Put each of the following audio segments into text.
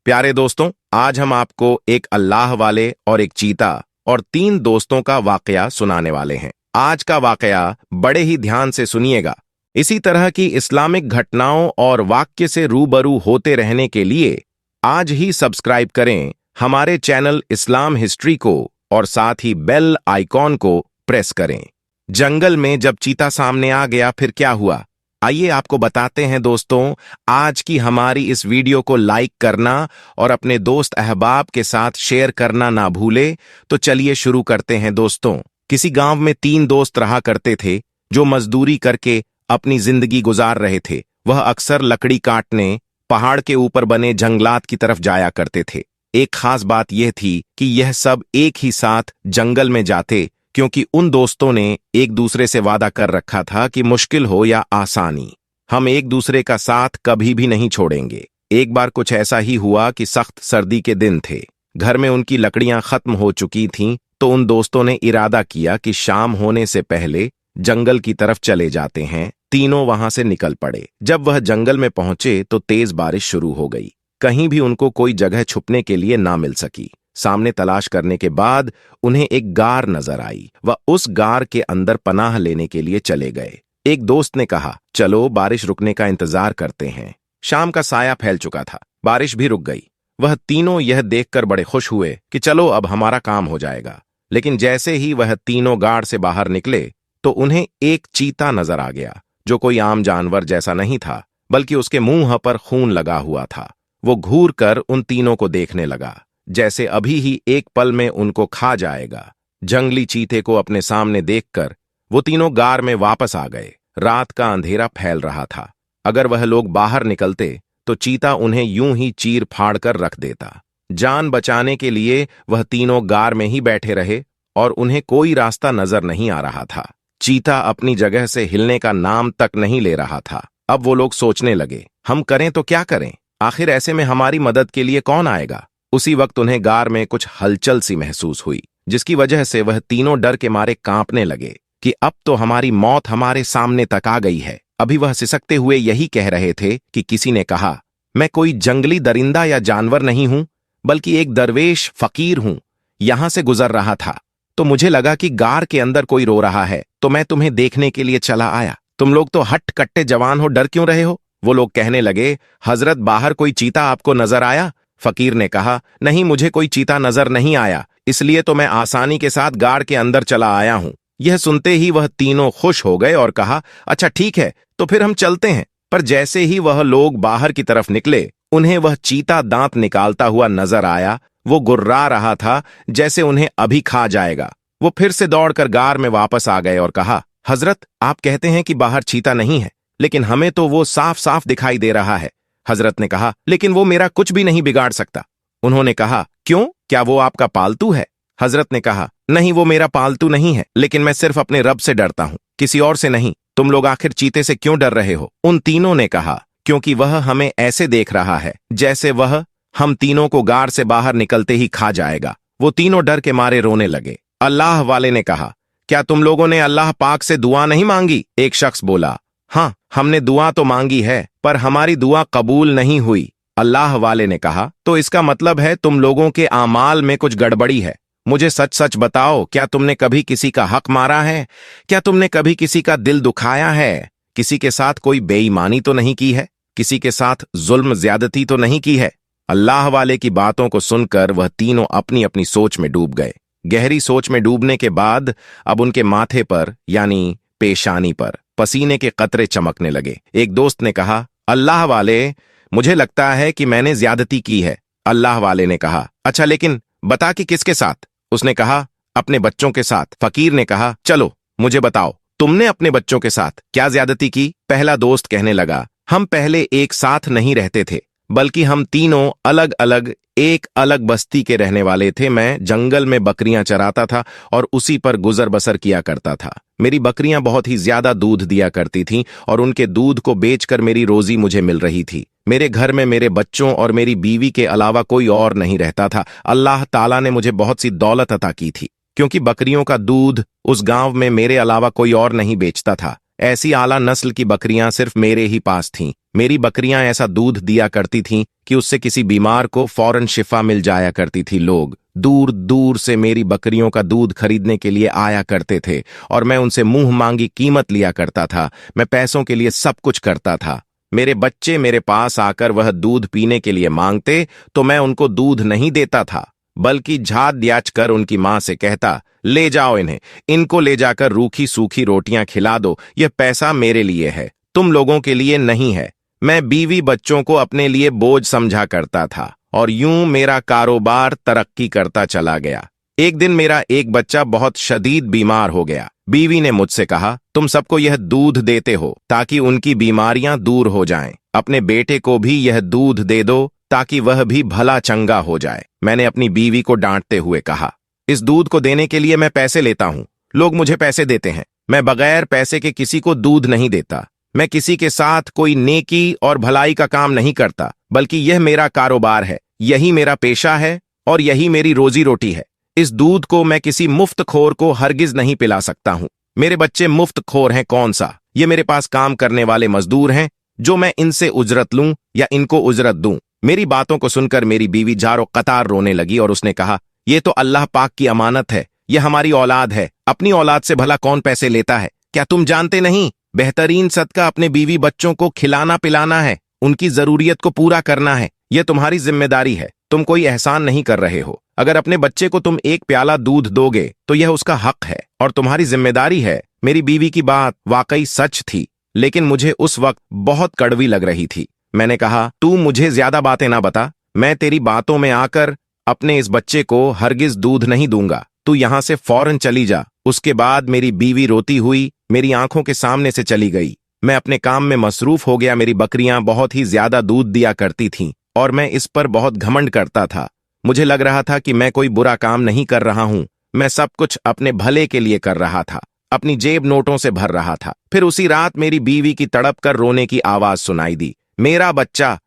प्यारे दोस्तों, आज हम आपको एक अल्लाह वाले और एक चीता और 3 दोस्तों का वाकया सुनाने वाले हैं। आज का वाकया बड़े ही ध्यान से सुनिएगा। इसी तरह की इस्लामिक घटनाओं और वाक्य से रूबरू होते रहने के लिए आज ही सब्सक्राइब करें हमारे चैनल इस्लाम हिस्ट्री को और साथ ही बेल आइकॉन को प्रेस करें। जंगल में जब चीता सामने आ गया फिर क्या हुआ, आइए आपको बताते हैं दोस्तों। आज की हमारी इस वीडियो को लाइक करना और अपने दोस्त अहबाब के साथ शेयर करना ना भूले। तो चलिए शुरू करते हैं दोस्तों। किसी गांव में 3 दोस्त रहा करते थे जो मजदूरी करके अपनी जिंदगी गुजार रहे थे। वह अक्सर लकड़ी काटने पहाड़ के ऊपर बने जंगलात की तरफ जाया करते थे। एक खास बात यह थी कि यह सब एक ही साथ जंगल में जाते, क्योंकि उन दोस्तों ने एक दूसरे से वादा कर रखा था कि मुश्किल हो या आसानी, हम एक दूसरे का साथ कभी भी नहीं छोड़ेंगे। एक बार कुछ ऐसा ही हुआ कि सख्त सर्दी के दिन थे। घर में उनकी लकड़ियां खत्म हो चुकी थीं, तो उन दोस्तों ने इरादा किया कि शाम होने से पहले जंगल की तरफ चले जाते हैं। तीनों वहां से निकल पड़े। जब वह जंगल में पहुंचे तो तेज बारिश शुरू हो गई। कहीं भी उनको कोई जगह छुपने के लिए ना मिल सकी। सामने तलाश करने के बाद उन्हें एक गार नजर आई। वह उस गार के अंदर पनाह लेने के लिए चले गए। एक दोस्त ने कहा, चलो बारिश रुकने का इंतजार करते हैं। शाम का साया फैल चुका था, बारिश भी रुक गई। वह तीनों यह देखकर बड़े खुश हुए कि चलो अब हमारा काम हो जाएगा। लेकिन जैसे ही वह तीनों गार से बाहर निकले तो उन्हें एक चीता नजर आ गया, जो कोई आम जानवर जैसा नहीं था, बल्कि उसके मुंह पर खून लगा हुआ था। वो घूर कर उन तीनों को देखने लगा, जैसे अभी ही एक पल में उनको खा जाएगा। जंगली चीते को अपने सामने देखकर वो तीनों गार में वापस आ गए। रात का अंधेरा फैल रहा था। अगर वह लोग बाहर निकलते तो चीता उन्हें यूं ही चीर फाड़ कर रख देता। जान बचाने के लिए वह तीनों गार में ही बैठे रहे और उन्हें कोई रास्ता नजर नहीं आ रहा था। चीता अपनी जगह से हिलने का नाम तक नहीं ले रहा था। अब वो लोग सोचने लगे, हम करें तो क्या करें, आखिर ऐसे में हमारी मदद के लिए कौन आएगा। उसी वक्त उन्हें गार में कुछ हलचल सी महसूस हुई, जिसकी वजह से वह तीनों डर के मारे कांपने लगे कि अब तो हमारी मौत हमारे सामने तक आ गई है। अभी वह सिसकते हुए यही कह रहे थे कि किसी ने कहा, मैं कोई जंगली दरिंदा या जानवर नहीं हूं, बल्कि एक दरवेश फकीर हूं। यहां से गुजर रहा था तो मुझे लगा कि गार के अंदर कोई रो रहा है, तो मैं तुम्हें देखने के लिए चला आया। तुम लोग तो हट कट्टे जवान हो, डर क्यों रहे हो। वो लोग कहने लगे, हजरत बाहर कोई चीता आपको नजर आया। फकीर ने कहा, नहीं, मुझे कोई चीता नजर नहीं आया, इसलिए तो मैं आसानी के साथ गाड़ के अंदर चला आया हूं। यह सुनते ही वह तीनों खुश हो गए और कहा, अच्छा ठीक है, तो फिर हम चलते हैं। पर जैसे ही वह लोग बाहर की तरफ निकले, उन्हें वह चीता दांत निकालता हुआ नजर आया। वो गुर्रा रहा था जैसे उन्हें अभी खा जाएगा। वो फिर से दौड़कर गार में वापस आ गए और कहा, हजरत आप कहते हैं कि बाहर चीता नहीं है, लेकिन हमें तो वो साफ साफ दिखाई दे रहा है। हजरत ने कहा, लेकिन वो मेरा कुछ भी नहीं बिगाड़ सकता। उन्होंने कहा, क्यों, क्या वो आपका पालतू है। हजरत ने कहा, नहीं, वो मेरा पालतू नहीं है, लेकिन मैं सिर्फ अपने रब से डरता हूं, किसी और से नहीं। तुम लोग आखिर चीते से क्यों डर रहे हो। उन तीनों ने कहा, क्योंकि वह हमें ऐसे देख रहा है जैसे वह हम तीनों को गार से बाहर निकलते ही खा जाएगा। वो तीनों डर के मारे रोने लगे। अल्लाह वाले ने कहा, क्या तुम लोगों ने अल्लाह पाक से दुआ नहीं मांगी। एक शख्स बोला, हाँ, हमने दुआ तो मांगी है, पर हमारी दुआ कबूल नहीं हुई। अल्लाह वाले ने कहा, तो इसका मतलब है तुम लोगों के आमाल में कुछ गड़बड़ी है। मुझे सच सच बताओ, क्या तुमने कभी किसी का हक मारा है। क्या तुमने कभी किसी का दिल दुखाया है। किसी के साथ कोई बेईमानी तो नहीं की है। किसी के साथ जुल्म ज्यादती तो नहीं की है। अल्लाह वाले की बातों को सुनकर वह तीनों अपनी अपनी सोच में डूब गए। गहरी सोच में डूबने के बाद अब उनके माथे पर यानी पेशानी पर पसीने के कतरे चमकने लगे। एक दोस्त ने कहा, अल्लाह वाले, मुझे लगता है कि मैंने ज्यादती की है। अल्लाह वाले ने कहा, अच्छा लेकिन बता कि किसके साथ। उसने कहा, अपने बच्चों के साथ। फकीर ने कहा, चलो मुझे बताओ, तुमने अपने बच्चों के साथ क्या ज्यादती की। पहला दोस्त कहने लगा, हम पहले एक साथ नहीं रहते थे, बल्कि हम तीनों अलग अलग एक अलग बस्ती के रहने वाले थे। मैं जंगल में बकरियां चराता था और उसी पर गुजर बसर किया करता था। मेरी बकरियां बहुत ही ज्यादा दूध दिया करती थीं और उनके दूध को बेचकर मेरी रोजी मुझे मिल रही थी। मेरे घर में मेरे बच्चों और मेरी बीवी के अलावा कोई और नहीं रहता था। अल्लाह ताला ने मुझे बहुत सी दौलत अता की थी, क्योंकि बकरियों का दूध उस गांव में मेरे अलावा कोई और नहीं बेचता था। ऐसी आला नस्ल की बकरियां सिर्फ मेरे ही पास थीं। मेरी बकरियां ऐसा दूध दिया करती थीं कि उससे किसी बीमार को फौरन शिफा मिल जाया करती थी। लोग दूर दूर से मेरी बकरियों का दूध खरीदने के लिए आया करते थे और मैं उनसे मुंह मांगी कीमत लिया करता था। मैं पैसों के लिए सब कुछ करता था। मेरे बच्चे मेरे पास आकर वह दूध पीने के लिए मांगते तो मैं उनको दूध नहीं देता था, बल्कि झाड़ दियाच कर उनकी मां से कहता, ले जाओ इन्हें, इनको ले जाकर रूखी सूखी रोटियां खिला दो, यह पैसा मेरे लिए है, तुम लोगों के लिए नहीं है। मैं बीवी बच्चों को अपने लिए बोझ समझा करता था और यूं मेरा कारोबार तरक्की करता चला गया। एक दिन मेरा एक बच्चा बहुत शदीद बीमार हो गया। बीवी ने मुझसे कहा, तुम सबको यह दूध देते हो ताकि उनकी बीमारियां दूर हो जाएं। अपने बेटे को भी यह दूध दे दो ताकि वह भी भला चंगा हो जाए। मैंने अपनी बीवी को डांटते हुए कहा, इस दूध को देने के लिए मैं पैसे लेता हूं, लोग मुझे पैसे देते हैं। मैं बगैर पैसे के किसी को दूध नहीं देता। मैं किसी के साथ कोई नेकी और भलाई का काम नहीं करता, बल्कि यह मेरा कारोबार है, यही मेरा पेशा है और यही मेरी रोजी रोटी है। इस दूध को मैं किसी मुफ्तखोर को हरगिज नहीं पिला सकता हूं। मेरे बच्चे मुफ्तखोर हैं कौन सा? ये मेरे पास काम करने वाले मजदूर हैं जो मैं इनसे उजरत लूं या इनको उजरत दूं। मेरी बातों को सुनकर मेरी बीवी जारो कतार रोने लगी और उसने कहा, यह तो अल्लाह पाक की अमानत है, यह हमारी औलाद है, अपनी औलाद से भला कौन पैसे लेता है? क्या तुम जानते नहीं, बेहतरीन सदका अपने बीवी बच्चों को खिलाना पिलाना है, उनकी जरूरियत को पूरा करना है। यह तुम्हारी जिम्मेदारी है, तुम कोई एहसान नहीं कर रहे हो। अगर अपने बच्चे को तुम एक प्याला दूध दोगे तो यह उसका हक है और तुम्हारी जिम्मेदारी है। मेरी बीवी की बात वाकई सच थी, लेकिन मुझे उस वक्त बहुत कड़वी लग रही थी। मैंने कहा, तू मुझे ज्यादा बातें ना बता, मैं तेरी बातों में आकर अपने इस बच्चे को हरगिज दूध नहीं दूंगा, तू यहां से फौरन चली जा। उसके बाद मेरी बीवी रोती हुई मेरी आंखों के सामने से चली गई। मैं अपने काम में मसरूफ हो गया। मेरी बकरियां बहुत ही ज्यादा दूध दिया करती थीं और मैं इस पर बहुत घमंड करता था। मुझे लग रहा था कि मैं कोई बुरा काम नहीं कर रहा हूं, मैं सब कुछ अपने भले के लिए कर रहा था, अपनी जेब नोटों से भर रहा था। फिर उसी रात मेरी बीवी की तड़प कर रोने की आवाज सुनाई दी, मेरा बच्चा,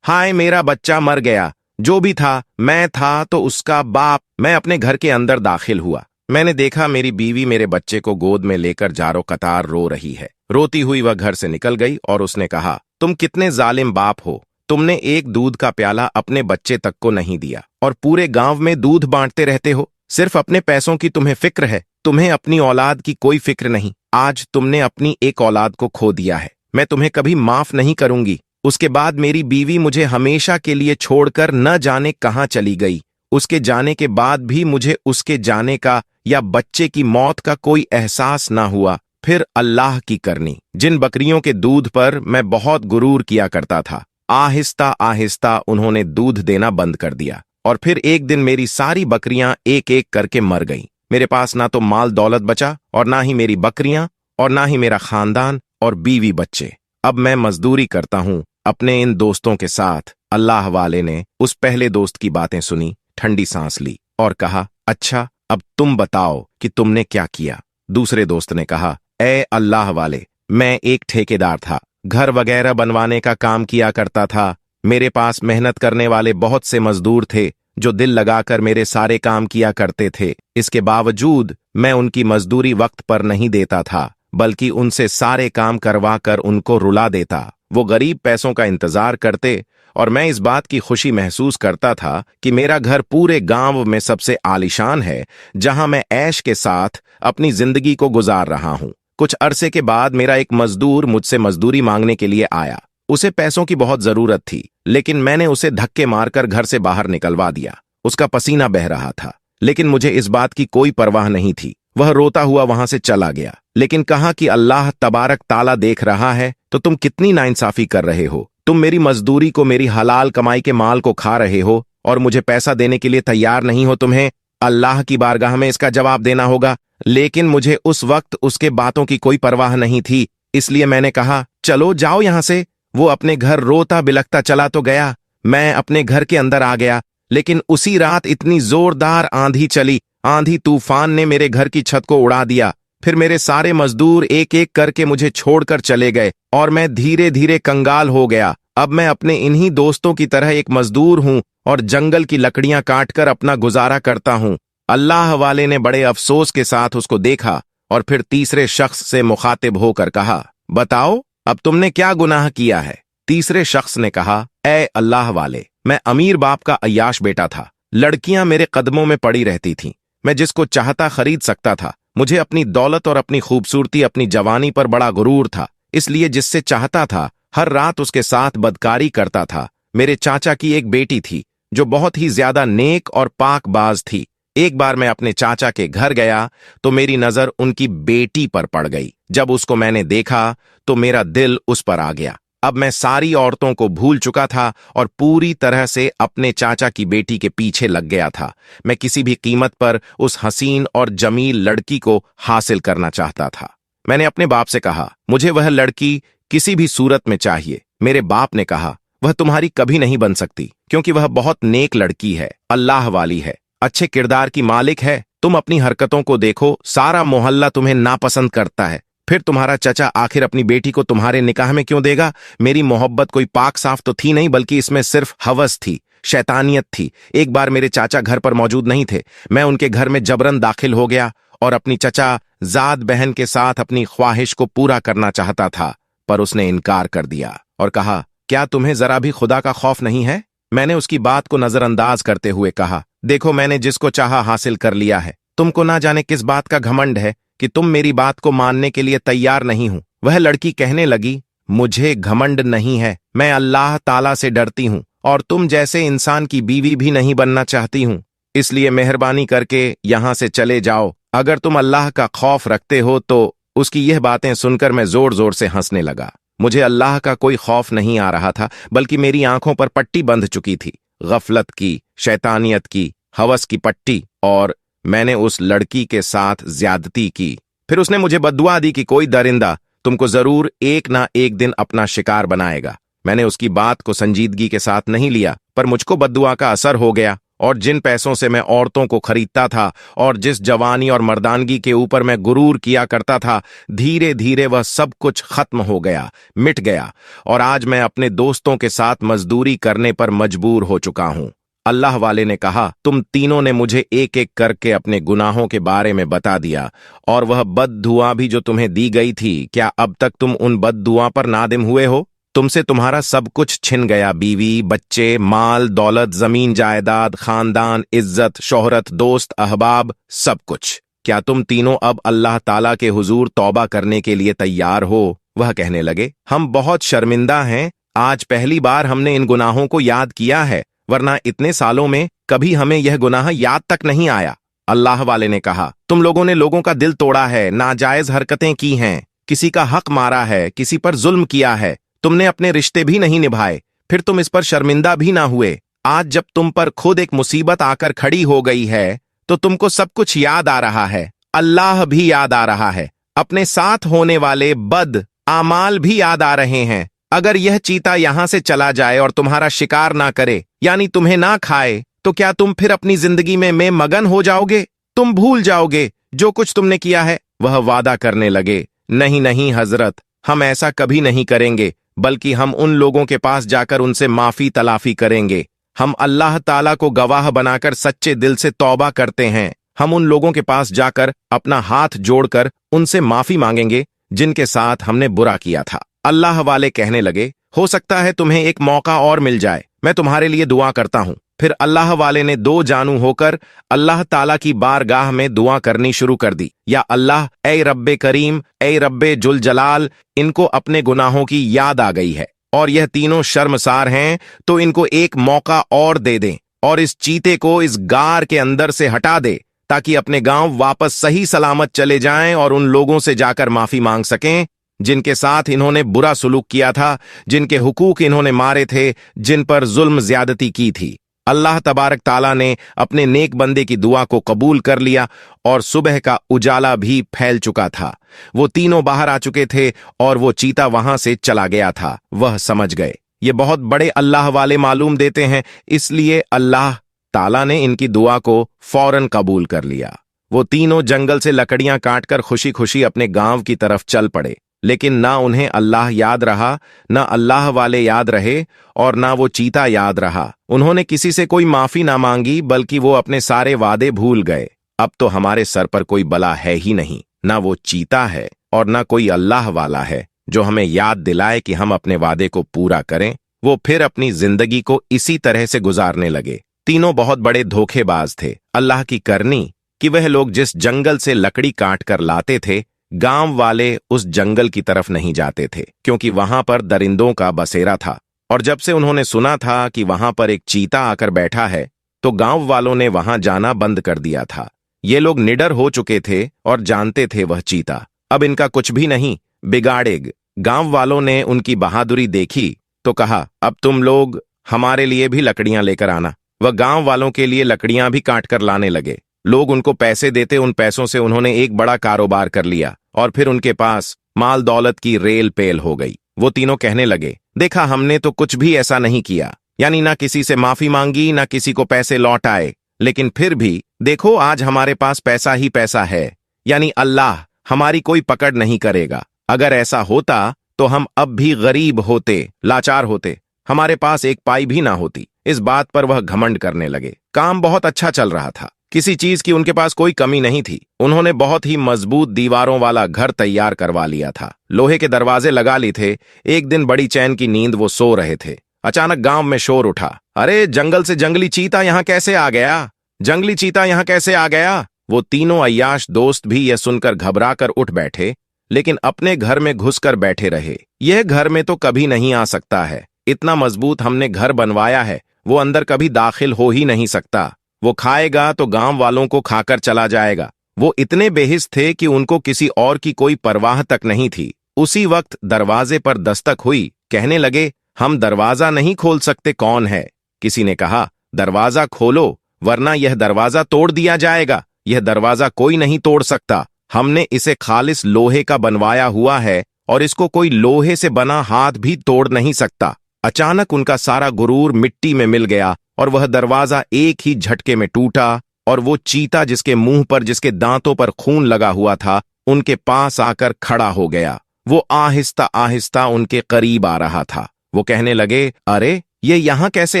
हाय मेरा बच्चा मर गया। जो भी था, मैं था तो उसका बाप। मैं अपने घर के अंदर दाखिल हुआ। मैंने देखा मेरी बीवी मेरे बच्चे को गोद में लेकर जारो कतार रो रही है। रोती हुई वह घर से निकल गई और उसने कहा, तुम कितने जालिम बाप हो, तुमने एक दूध का प्याला अपने बच्चे तक को नहीं दिया और पूरे गांव में दूध बांटते रहते हो। सिर्फ अपने पैसों की तुम्हें फिक्र है, तुम्हें अपनी औलाद की कोई फिक्र नहीं। आज तुमने अपनी एक औलाद को खो दिया है, मैं तुम्हें कभी माफ नहीं करूंगी। उसके बाद मेरी बीवी मुझे हमेशा के लिए छोड़कर न जाने कहां चली गई। उसके जाने के बाद भी मुझे उसके जाने का या बच्चे की मौत का कोई एहसास ना हुआ। फिर अल्लाह की करनी, जिन बकरियों के दूध पर मैं बहुत गुरूर किया करता था, आहिस्ता आहिस्ता उन्होंने दूध देना बंद कर दिया और फिर एक दिन मेरी सारी बकरियां एक एक करके मर गईं। मेरे पास ना तो माल दौलत बचा और ना ही मेरी बकरियां और ना ही मेरा खानदान और बीवी बच्चे। अब मैं मजदूरी करता हूं अपने इन दोस्तों के साथ। अल्लाह वाले ने उस पहले दोस्त की बातें सुनी, ठंडी सांस ली और कहा, अच्छा अब तुम बताओ कि तुमने क्या किया। दूसरे दोस्त ने कहा, ए अल्लाह वाले, मैं एक ठेकेदार था, घर वगैरह बनवाने का काम किया करता था। मेरे पास मेहनत करने वाले बहुत से मजदूर थे जो दिल लगाकर मेरे सारे काम किया करते थे। इसके बावजूद मैं उनकी मजदूरी वक्त पर नहीं देता था, बल्कि उनसे सारे काम करवा कर उनको रुला देता। वो गरीब पैसों का इंतजार करते और मैं इस बात की खुशी महसूस करता था कि मेरा घर पूरे गांव में सबसे आलीशान है, जहां मैं ऐश के साथ अपनी जिंदगी को गुजार रहा हूं। कुछ अरसे के बाद मेरा एक मजदूर मुझसे मजदूरी मांगने के लिए आया। उसे पैसों की बहुत जरूरत थी, लेकिन मैंने उसे धक्के मारकर घर से बाहर निकलवा दिया। उसका पसीना बह रहा था, लेकिन मुझे इस बात की कोई परवाह नहीं थी। वह रोता हुआ वहां से चला गया, लेकिन कहा कि अल्लाह तबारक ताला देख रहा है तो तुम कितनी नाइंसाफी कर रहे हो। तुम मेरी मजदूरी को, मेरी हलाल कमाई के माल को खा रहे हो और मुझे पैसा देने के लिए तैयार नहीं हो। तुम्हें अल्लाह की बारगाह में इसका जवाब देना होगा। लेकिन मुझे उस वक्त उसके बातों की कोई परवाह नहीं थी, इसलिए मैंने कहा, चलो जाओ यहां से। वो अपने घर रोता बिलखता चला तो गया। मैं अपने घर के अंदर आ गया, लेकिन उसी रात इतनी जोरदार आंधी चली, आंधी तूफान ने मेरे घर की छत को उड़ा दिया। फिर मेरे सारे मजदूर एक एक करके मुझे छोड़कर चले गए और मैं धीरे धीरे कंगाल हो गया। अब मैं अपने इन्हीं दोस्तों की तरह एक मजदूर हूं और जंगल की लकड़ियां काटकर अपना गुजारा करता हूं। अल्लाह वाले ने बड़े अफसोस के साथ उसको देखा और फिर तीसरे शख्स से मुखातिब होकर कहा, बताओ अब तुमने क्या गुनाह किया है। तीसरे शख्स ने कहा, ए अल्लाह वाले, मैं अमीर बाप का अय्याश बेटा था। लड़कियां मेरे कदमों में पड़ी रहती थीं। मैं जिसको चाहता खरीद सकता था। मुझे अपनी दौलत और अपनी खूबसूरती, अपनी जवानी पर बड़ा गुरूर था, इसलिए जिससे चाहता था हर रात उसके साथ बदकारी करता था। मेरे चाचा की एक बेटी थी जो बहुत ही ज्यादा नेक और पाकबाज थी। एक बार मैं अपने चाचा के घर गया तो मेरी नजर उनकी बेटी पर पड़ गई। जब उसको मैंने देखा तो मेरा दिल उस पर आ गया। अब मैं सारी औरतों को भूल चुका था और पूरी तरह से अपने चाचा की बेटी के पीछे लग गया था। मैं किसी भी कीमत पर उस हसीन और जमील लड़की को हासिल करना चाहता था। मैंने अपने बाप से कहा, मुझे वह लड़की किसी भी सूरत में चाहिए। मेरे बाप ने कहा, वह तुम्हारी कभी नहीं बन सकती, क्योंकि वह बहुत नेक लड़की है, अल्लाह वाली है, अच्छे किरदार की मालिक है। तुम अपनी हरकतों को देखो, सारा मोहल्ला तुम्हें नापसंद करता है। फिर तुम्हारा चचा आखिर अपनी बेटी को तुम्हारे निकाह में क्यों देगा? मेरी मोहब्बत कोई पाक साफ तो थी नहीं, बल्कि इसमें सिर्फ हवस थी, शैतानियत थी। एक बार मेरे चाचा घर पर मौजूद नहीं थे। मैं उनके घर में जबरन दाखिल हो गया और अपनी चचा जाद बहन के साथ अपनी ख्वाहिश को पूरा करना चाहता था, पर उसने इनकार कर दिया और कहा, क्या तुम्हें जरा भी खुदा का खौफ नहीं है? मैंने उसकी बात को नजरअंदाज करते हुए कहा, देखो, मैंने जिसको चाहा हासिल कर लिया है। तुमको ना जाने किस बात का घमंड है कि तुम मेरी बात को मानने के लिए तैयार नहीं हो। वह लड़की कहने लगी, मुझे घमंड नहीं है, मैं अल्लाह ताला से डरती हूं और तुम जैसे इंसान की बीवी भी नहीं बनना चाहती हूं, इसलिए मेहरबानी करके यहां से चले जाओ। अगर तुम अल्लाह का खौफ रखते हो तो। उसकी यह बातें सुनकर मैं जोर जोर से हंसने लगा। मुझे अल्लाह का कोई खौफ नहीं आ रहा था, बल्कि मेरी आंखों पर पट्टी बंध चुकी थी, गफलत की, शैतानियत की, हवस की पट्टी, और मैंने उस लड़की के साथ ज्यादती की। फिर उसने मुझे बद्दुआ दी कि कोई दरिंदा तुमको जरूर एक ना एक दिन अपना शिकार बनाएगा। मैंने उसकी बात को संजीदगी के साथ नहीं लिया, पर मुझको बद्दुआ का असर हो गया, और जिन पैसों से मैं औरतों को खरीदता था और जिस जवानी और मर्दानगी के ऊपर मैं गुरूर किया करता था, धीरे धीरे वह सब कुछ खत्म हो गया, मिट गया, और आज मैं अपने दोस्तों के साथ मजदूरी करने पर मजबूर हो चुका हूं। अल्लाह वाले ने कहा, तुम तीनों ने मुझे एक एक करके अपने गुनाहों के बारे में बता दिया, और वह बद्दुआ भी जो तुम्हें दी गई थी, क्या अब तक तुम उन बद्दुआ पर नादिम हुए हो? तुमसे तुम्हारा सब कुछ छिन गया, बीवी, बच्चे, माल, दौलत, जमीन जायदाद, खानदान, इज्जत, शोहरत, दोस्त, अहबाब, सब कुछ। क्या तुम तीनों अब अल्लाह ताला के हुजूर तौबा करने के लिए तैयार हो? वह कहने लगे, हम बहुत शर्मिंदा हैं। आज पहली बार हमने इन गुनाहों को याद किया है, वरना इतने सालों में कभी हमें यह गुनाह याद तक नहीं आया। अल्लाह वाले ने कहा, तुम लोगों ने लोगों का दिल तोड़ा है, नाजायज हरकतें की हैं, किसी का हक मारा है, किसी पर जुल्म किया है, तुमने अपने रिश्ते भी नहीं निभाए, फिर तुम इस पर शर्मिंदा भी ना हुए। आज जब तुम पर खुद एक मुसीबत आकर खड़ी हो गई है तो तुमको सब कुछ याद आ रहा है, अल्लाह भी याद आ रहा है, अपने साथ होने वाले बद आमाल भी याद आ रहे हैं। अगर यह चीता यहां से चला जाए और तुम्हारा शिकार ना करे, यानी तुम्हें ना खाए, तो क्या तुम फिर अपनी जिंदगी में मगन हो जाओगे? तुम भूल जाओगे जो कुछ तुमने किया है? वह वादा करने लगे, नहीं नहीं हजरत, हम ऐसा कभी नहीं करेंगे, बल्कि हम उन लोगों के पास जाकर उनसे माफी तलाफी करेंगे। हम अल्लाह ताला को गवाह बनाकर सच्चे दिल से तौबा करते हैं। हम उन लोगों के पास जाकर अपना हाथ जोड़कर उनसे माफी मांगेंगे जिनके साथ हमने बुरा किया था। अल्लाह वाले कहने लगे, हो सकता है तुम्हें एक मौका और मिल जाए, मैं तुम्हारे लिए दुआ करता हूं। फिर अल्लाह वाले ने दो जानू होकर अल्लाह ताला की बारगाह में दुआ करनी शुरू कर दी, या अल्लाह, ए रब्बे करीम, ए रब्बे जुल जलाल, इनको अपने गुनाहों की याद आ गई है और यह तीनों शर्मसार हैं, तो इनको एक मौका और दे दें और इस चीते को इस गार के अंदर से हटा दे, ताकि अपने गांव वापस सही सलामत चले जाएं और उन लोगों से जाकर माफी मांग सकें जिनके साथ इन्होंने बुरा सुलूक किया था, जिनके हुकूक इन्होंने मारे थे, जिन पर जुल्म ज्यादती की थी। अल्लाह तबारक ताला ने अपने नेक बंदे की दुआ को कबूल कर लिया और सुबह का उजाला भी फैल चुका था। वो तीनों बाहर आ चुके थे और वो चीता वहां से चला गया था। वह समझ गए ये बहुत बड़े अल्लाह वाले मालूम देते हैं, इसलिए अल्लाह ताला ने इनकी दुआ को फौरन कबूल कर लिया। वो तीनों जंगल से लकड़ियां काटकर खुशी खुशी अपने गांव की तरफ चल पड़े, लेकिन ना उन्हें अल्लाह याद रहा, ना अल्लाह वाले याद रहे और ना वो चीता याद रहा। उन्होंने किसी से कोई माफी ना मांगी, बल्कि वो अपने सारे वादे भूल गए। अब तो हमारे सर पर कोई बला है ही नहीं, ना वो चीता है और ना कोई अल्लाह वाला है जो हमें याद दिलाए कि हम अपने वादे को पूरा करें। वो फिर अपनी जिंदगी को इसी तरह से गुजारने लगे। तीनों बहुत बड़े धोखेबाज थे। अल्लाह की करनी कि वह लोग जिस जंगल से लकड़ी काट कर लाते थे, गांव वाले उस जंगल की तरफ नहीं जाते थे, क्योंकि वहां पर दरिंदों का बसेरा था। और जब से उन्होंने सुना था कि वहां पर एक चीता आकर बैठा है, तो गांव वालों ने वहां जाना बंद कर दिया था। ये लोग निडर हो चुके थे और जानते थे वह चीता अब इनका कुछ भी नहीं बिगाड़ेग। गांव वालों ने उनकी बहादुरी देखी तो कहा, अब तुम लोग हमारे लिए भी लकड़ियां लेकर आना। वह गांव वालों के लिए लकड़ियां भी काट कर लाने लगे। लोग उनको पैसे देते, उन पैसों से उन्होंने एक बड़ा कारोबार कर लिया और फिर उनके पास माल दौलत की रेल पेल हो गई। वो तीनों कहने लगे, देखा हमने तो कुछ भी ऐसा नहीं किया, यानी ना किसी से माफी मांगी, ना किसी को पैसे लौट आए, लेकिन फिर भी देखो आज हमारे पास पैसा ही पैसा है, यानी अल्लाह हमारी कोई पकड़ नहीं करेगा। अगर ऐसा होता तो हम अब भी गरीब होते, लाचार होते, हमारे पास एक पाई भी ना होती। इस बात पर वह घमंड करने लगे। काम बहुत अच्छा चल रहा था, किसी चीज की उनके पास कोई कमी नहीं थी। उन्होंने बहुत ही मजबूत दीवारों वाला घर तैयार करवा लिया था, लोहे के दरवाजे लगा लिए थे। एक दिन बड़ी चैन की नींद वो सो रहे थे, अचानक गांव में शोर उठा, अरे जंगल से जंगली चीता यहां कैसे आ गया, जंगली चीता यहां कैसे आ गया। वो तीनों अय्याश दोस्त भी यह सुनकर घबरा कर उठ बैठे, लेकिन अपने घर में घुसकर बैठे रहे। यह घर में तो कभी नहीं आ सकता है, इतना मजबूत हमने घर बनवाया है, वो अंदर कभी दाखिल हो ही नहीं सकता। वो खाएगा तो गांव वालों को खाकर चला जाएगा। वो इतने बेहिस थे कि उनको किसी और की कोई परवाह तक नहीं थी। उसी वक्त दरवाजे पर दस्तक हुई। कहने लगे, हम दरवाजा नहीं खोल सकते, कौन है। किसी ने कहा, दरवाजा खोलो वरना यह दरवाजा तोड़ दिया जाएगा। यह दरवाजा कोई नहीं तोड़ सकता, हमने इसे खालिस लोहे का बनवाया हुआ है और इसको कोई लोहे से बना हाथ भी तोड़ नहीं सकता। अचानक उनका सारा गुरूर मिट्टी में मिल गया और वह दरवाजा एक ही झटके में टूटा और वो चीता जिसके मुंह पर, जिसके दांतों पर खून लगा हुआ था, उनके पास आकर खड़ा हो गया। वो आहिस्ता आहिस्ता उनके करीब आ रहा था। वो कहने लगे, अरे ये यहां कैसे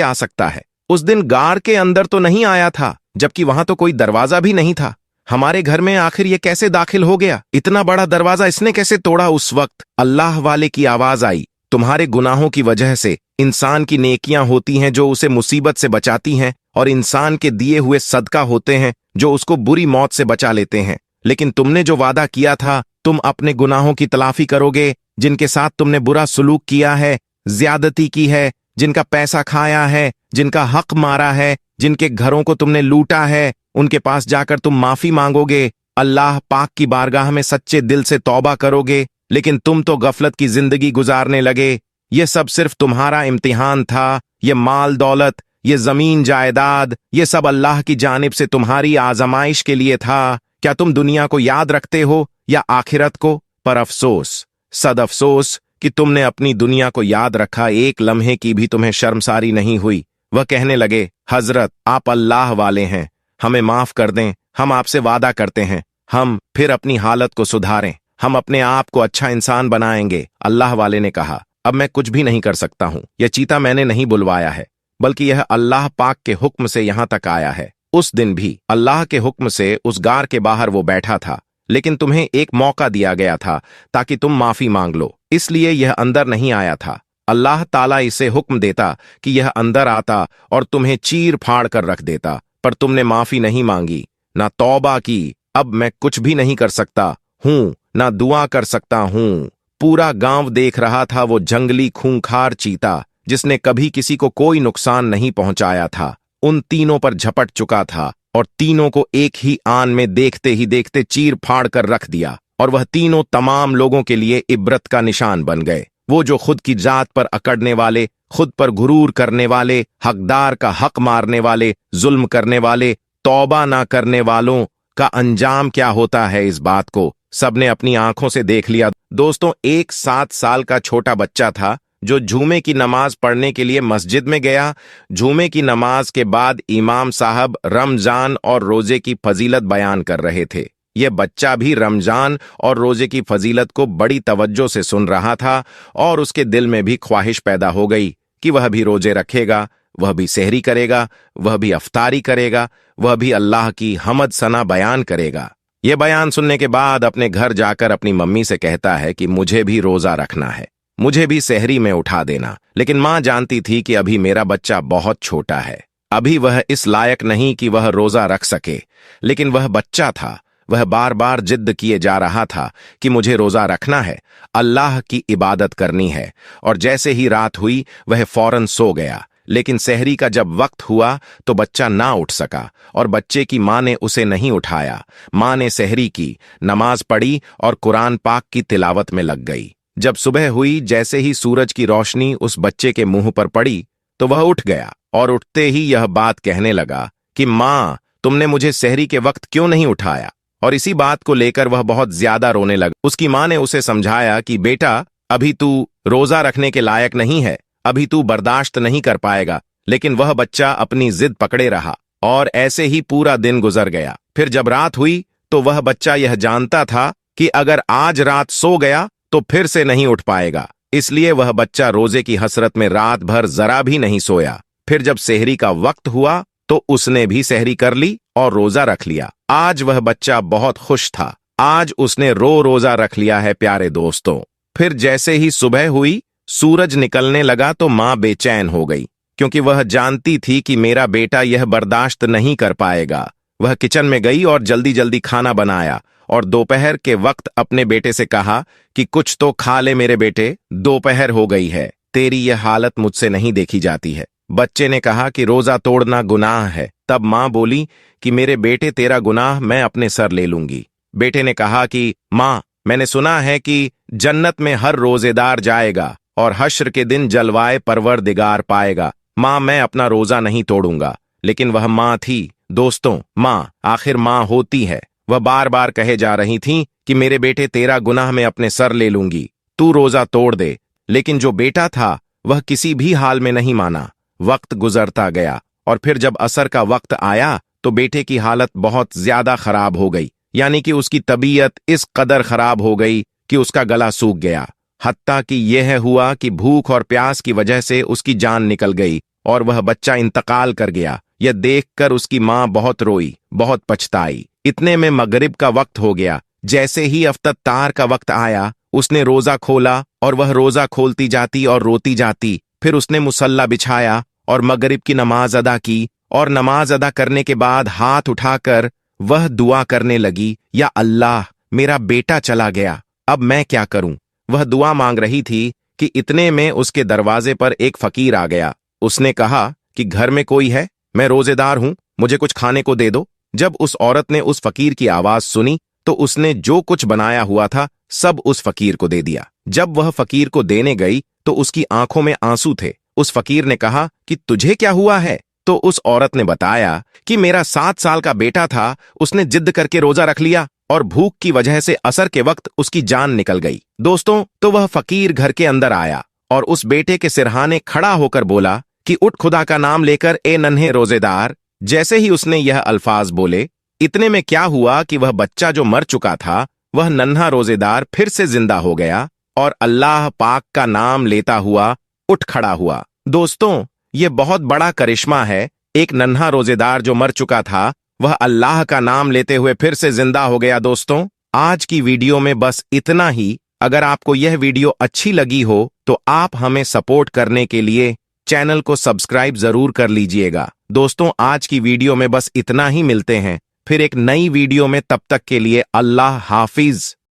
आ सकता है, उस दिन गार के अंदर तो नहीं आया था, जबकि वहां तो कोई दरवाजा भी नहीं था। हमारे घर में आखिर ये कैसे दाखिल हो गया, इतना बड़ा दरवाजा इसने कैसे तोड़ा। उस वक्त अल्लाह वाले की आवाज आई, तुम्हारे गुनाहों की वजह से इंसान की नेकियां होती हैं जो उसे मुसीबत से बचाती हैं, और इंसान के दिए हुए सदका होते हैं जो उसको बुरी मौत से बचा लेते हैं। लेकिन तुमने जो वादा किया था, तुम अपने गुनाहों की तलाफी करोगे। जिनके साथ तुमने बुरा सुलूक किया है, ज्यादती की है, जिनका पैसा खाया है, जिनका हक मारा है, जिनके घरों को तुमने लूटा है, उनके पास जाकर तुम माफी मांगोगे, अल्लाह पाक की बारगाह में सच्चे दिल से तौबा करोगे। लेकिन तुम तो गफलत की जिंदगी गुजारने लगे। ये सब सिर्फ तुम्हारा इम्तिहान था। ये माल दौलत, ये जमीन जायदाद, ये सब अल्लाह की जानिब से तुम्हारी आजमाइश के लिए था। क्या तुम दुनिया को याद रखते हो या आखिरत को? पर अफसोस, सद अफसोस कि तुमने अपनी दुनिया को याद रखा, एक लम्हे की भी तुम्हें शर्मसारी नहीं हुई। वह कहने लगे, हजरत आप अल्लाह वाले हैं, हमें माफ कर दें, हम आपसे वादा करते हैं, हम फिर अपनी हालत को सुधारें, हम अपने आप को अच्छा इंसान बनाएंगे। अल्लाह वाले ने कहा, अब मैं कुछ भी नहीं कर सकता हूं, यह चीता मैंने नहीं बुलवाया है, बल्कि यह अल्लाह पाक के हुक्म से यहां तक आया है। उस दिन भी अल्लाह के हुक्म से उस गार के बाहर वो बैठा था, लेकिन तुम्हें एक मौका दिया गया था ताकि तुम माफी मांग लो, इसलिए यह अंदर नहीं आया था। अल्लाह ताला इसे हुक्म देता कि यह अंदर आता और तुम्हें चीर फाड़ कर रख देता, पर तुमने माफी नहीं मांगी, ना तौबा की। अब मैं कुछ भी नहीं कर सकता हूं, ना दुआ कर सकता हूं। पूरा गांव देख रहा था वो जंगली खूंखार चीता, जिसने कभी किसी को कोई नुकसान नहीं पहुंचाया था, उन तीनों पर झपट चुका था और तीनों को एक ही आन में देखते ही देखते चीर फाड़ कर रख दिया। और वह तीनों तमाम लोगों के लिए इब्रत का निशान बन गए। वो जो खुद की जात पर अकड़ने वाले, खुद पर गुरूर करने वाले, हकदार का हक मारने वाले, जुल्म करने वाले, तौबा ना करने वालों का अंजाम क्या होता है, इस बात को सबने अपनी आंखों से देख लिया। दोस्तों, एक 7 साल का छोटा बच्चा था जो जुमे की नमाज पढ़ने के लिए मस्जिद में गया। जुमे की नमाज के बाद इमाम साहब रमजान और रोजे की फजीलत बयान कर रहे थे। यह बच्चा भी रमजान और रोजे की फजीलत को बड़ी तवज्जो से सुन रहा था और उसके दिल में भी ख्वाहिश पैदा हो गई कि वह भी रोजे रखेगा, वह भी सहरी करेगा, वह भी अफ्तारी करेगा, वह भी अल्लाह की हमद सना बयान करेगा। ये बयान सुनने के बाद अपने घर जाकर अपनी मम्मी से कहता है कि मुझे भी रोजा रखना है, मुझे भी सहरी में उठा देना। लेकिन मां जानती थी कि अभी मेरा बच्चा बहुत छोटा है, अभी वह इस लायक नहीं कि वह रोजा रख सके। लेकिन वह बच्चा था, वह बार बार जिद किए जा रहा था कि मुझे रोजा रखना है, अल्लाह की इबादत करनी है। और जैसे ही रात हुई वह फौरन सो गया। लेकिन सहरी का जब वक्त हुआ तो बच्चा ना उठ सका और बच्चे की मां ने उसे नहीं उठाया। मां ने सहरी की, नमाज पढ़ी और कुरान पाक की तिलावत में लग गई। जब सुबह हुई, जैसे ही सूरज की रोशनी उस बच्चे के मुंह पर पड़ी तो वह उठ गया और उठते ही यह बात कहने लगा कि मां, तुमने मुझे सहरी के वक्त क्यों नहीं उठाया। और इसी बात को लेकर वह बहुत ज्यादा रोने लगा। उसकी मां ने उसे समझाया कि बेटा, अभी तू रोजा रखने के लायक नहीं है, अभी तू बर्दाश्त नहीं कर पाएगा। लेकिन वह बच्चा अपनी जिद पकड़े रहा और ऐसे ही पूरा दिन गुजर गया। फिर जब रात हुई तो वह बच्चा यह जानता था कि अगर आज रात सो गया तो फिर से नहीं उठ पाएगा। इसलिए वह बच्चा रोजे की हसरत में रात भर जरा भी नहीं सोया। फिर जब सहरी का वक्त हुआ तो उसने भी सहरी कर ली और रोजा रख लिया। आज वह बच्चा बहुत खुश था, आज उसने रोजा रख लिया है प्यारे दोस्तों। फिर जैसे ही सुबह हुई, सूरज निकलने लगा तो मां बेचैन हो गई, क्योंकि वह जानती थी कि मेरा बेटा यह बर्दाश्त नहीं कर पाएगा। वह किचन में गई और जल्दी जल्दी खाना बनाया और दोपहर के वक्त अपने बेटे से कहा कि कुछ तो खा ले मेरे बेटे, दोपहर हो गई है, तेरी यह हालत मुझसे नहीं देखी जाती है। बच्चे ने कहा कि रोजा तोड़ना गुनाह है। तब मां बोली कि मेरे बेटे, तेरा गुनाह मैं अपने सर ले लूंगी। बेटे ने कहा कि मां, मैंने सुना है कि जन्नत में हर रोजेदार जाएगा और हश्र के दिन जलवाए परवरदिगार पाएगा। मां, मैं अपना रोजा नहीं तोड़ूंगा। लेकिन वह मां थी दोस्तों, मां आखिर मां होती है। वह बार बार कहे जा रही थी कि मेरे बेटे, तेरा गुनाह मैं अपने सर ले लूंगी, तू रोजा तोड़ दे। लेकिन जो बेटा था वह किसी भी हाल में नहीं माना। वक्त गुजरता गया और फिर जब असर का वक्त आया तो बेटे की हालत बहुत ज्यादा खराब हो गई, यानी कि उसकी तबीयत इस कदर खराब हो गई कि उसका गला सूख गया। हत्ता कि यह हुआ कि भूख और प्यास की वजह से उसकी जान निकल गई और वह बच्चा इंतकाल कर गया। यह देखकर उसकी मां बहुत रोई, बहुत पछताई। इतने में मगरिब का वक्त हो गया। जैसे ही अफ्तार का वक्त आया, उसने रोजा खोला और वह रोजा खोलती जाती और रोती जाती। फिर उसने मुसल्ला बिछाया और मगरिब की नमाज अदा की और नमाज अदा करने के बाद हाथ उठाकर वह दुआ करने लगी, या अल्लाह, मेरा बेटा चला गया, अब मैं क्या करूं। वह दुआ मांग रही थी कि इतने में उसके दरवाजे पर एक फकीर आ गया। उसने कहा कि घर में कोई है, मैं रोजेदार हूं, मुझे कुछ खाने को दे दो। जब उस औरत ने उस फकीर की आवाज सुनी तो उसने जो कुछ बनाया हुआ था सब उस फकीर को दे दिया। जब वह फकीर को देने गई तो उसकी आंखों में आंसू थे। उस फकीर ने कहा कि तुझे क्या हुआ है। तो उस औरत ने बताया कि मेरा 7 साल का बेटा था, उसने जिद करके रोजा रख लिया और भूख की वजह से असर के वक्त उसकी जान निकल गई। दोस्तों, तो वह फकीर घर के अंदर आया और उस बेटे के सिरहाने खड़ा होकर बोला कि उठ खुदा का नाम लेकर, ए नन्हे रोजेदार। जैसे ही उसने यह अल्फाज बोले, इतने में क्या हुआ कि वह बच्चा जो मर चुका था, वह नन्हा रोजेदार फिर से जिंदा हो गया और अल्लाह पाक का नाम लेता हुआ उठ खड़ा हुआ। दोस्तों, यह बहुत बड़ा करिश्मा है। एक नन्हा रोजेदार जो मर चुका था, वह अल्लाह का नाम लेते हुए फिर से जिंदा हो गया। दोस्तों, आज की वीडियो में बस इतना ही। अगर आपको यह वीडियो अच्छी लगी हो तो आप हमें सपोर्ट करने के लिए चैनल को सब्सक्राइब जरूर कर लीजिएगा। दोस्तों, आज की वीडियो में बस इतना ही। मिलते हैं फिर एक नई वीडियो में, तब तक के लिए अल्लाह हाफिज।